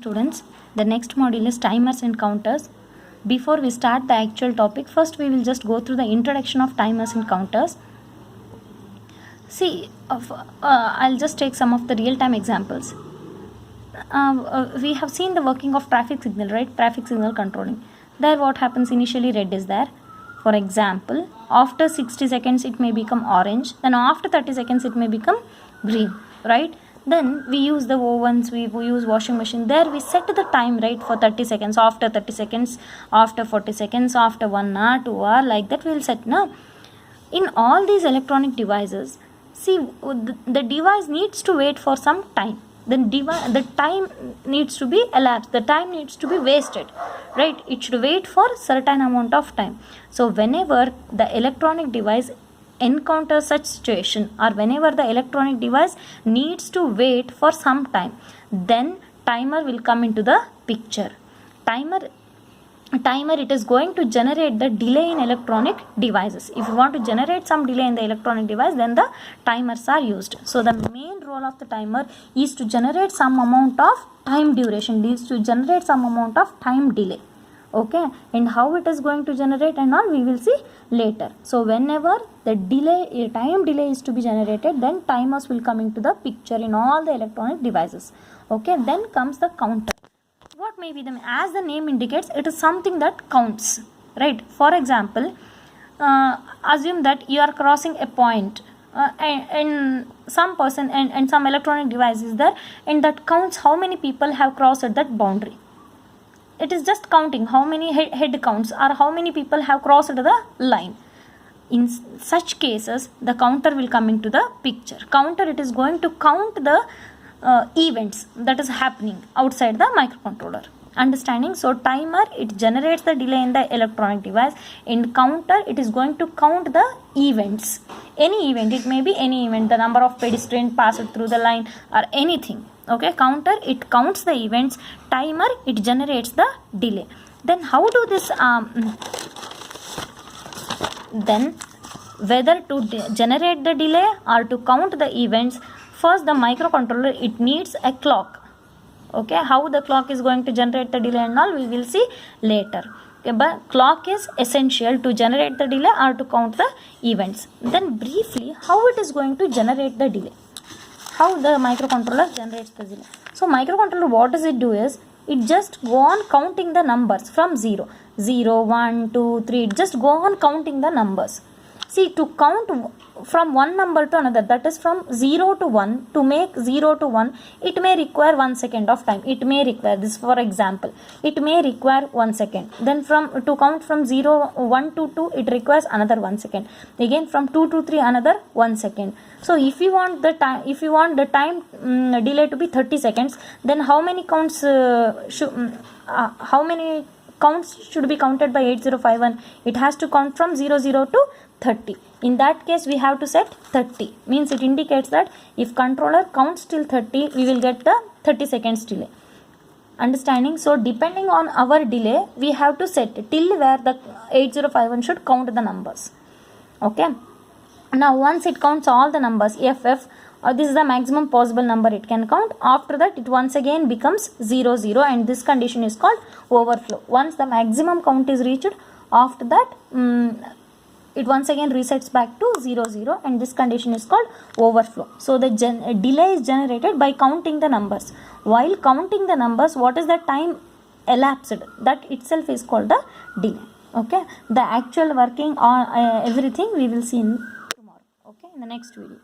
students, the next module is timers and counters. Before we start the actual topic, first we will just go through the introduction of timers and counters. See, I'll just take some of the real-time examples. We have seen the working of traffic signal, right? Traffic signal controlling. There what happens initially, red is there. For example, after 60 seconds it may become orange, then after 30 seconds it may become green, right? Then we use the ovens, we use washing machine. There we set the time, right, for 30 seconds, after 30 seconds, after 40 seconds, after 1 hour, 2 hour, like that we will set. Now, in all these electronic devices, see, the device needs to wait for some time. The time needs to be elapsed, the time needs to be wasted, right? It should wait for certain amount of time. So whenever the electronic device encounters such situation, or whenever the electronic device needs to wait for some time, then timer will come into the picture. Timer, it is going to generate the delay in electronic devices. If you want to generate some delay in the electronic device, then the timers are used. So the main role of the timer is to generate some amount of time duration, is to generate some amount of time delay. Okay, and how it is going to generate and all we will see later. So whenever the time delay is to be generated, then timers will come into the picture in all the electronic devices. Okay, then comes the counter. What may be the, as the name indicates, it is something that counts, right? For example, assume that you are crossing a point and some person and some electronic device is there, and that counts how many people have crossed that boundary. It is just counting how many head counts or how many people have crossed the line. In such cases, the counter will come into the picture. Counter, it is going to count the events that is happening outside the microcontroller. Understanding? So timer, it generates the delay in the electronic device. In counter, it is going to count the events. Any event, it may be any event, the number of pedestrians passed through the line or anything. Okay, counter, it counts the events. Timer, it generates the delay. Then how do this then whether to generate the delay or to count the events, first the microcontroller, it needs a clock. Okay, how the clock is going to generate the delay and all we will see later. Okay, but clock is essential to generate the delay or to count the events. Then briefly, how it is going to generate the delay, how the microcontroller generates the delay. So microcontroller, what does it do is, it just go on counting the numbers from 0, 1, 2, 3, it just go on counting the numbers. See, to count from one number to another, that is from 0 to 1, to make 0 to 1, it may require 1 second of time. It may require this, for example, it may require 1 second. Then to count from 1 to 2, it requires another 1 second. Again from 2 to 3, another 1 second. So if you want the time, delay to be 30 seconds, then how many counts should be counted by 8051? It has to count from 00 to 30. In that case, we have to set 30. Means it indicates that if controller counts till 30, we will get the 30 seconds delay. Understanding? So depending on our delay, we have to set till where the 8051 should count the numbers. Okay. Now once it counts all the numbers, FF, this is the maximum possible number it can count. After that, it once again becomes 00, and this condition is called overflow. Once the maximum count is reached, after that it once again resets back to 00, and this condition is called overflow. So the delay is generated by counting the numbers. While counting the numbers, what is the time elapsed? That itself is called the delay. Okay, the actual working on everything we will see in tomorrow. Okay, in the next video.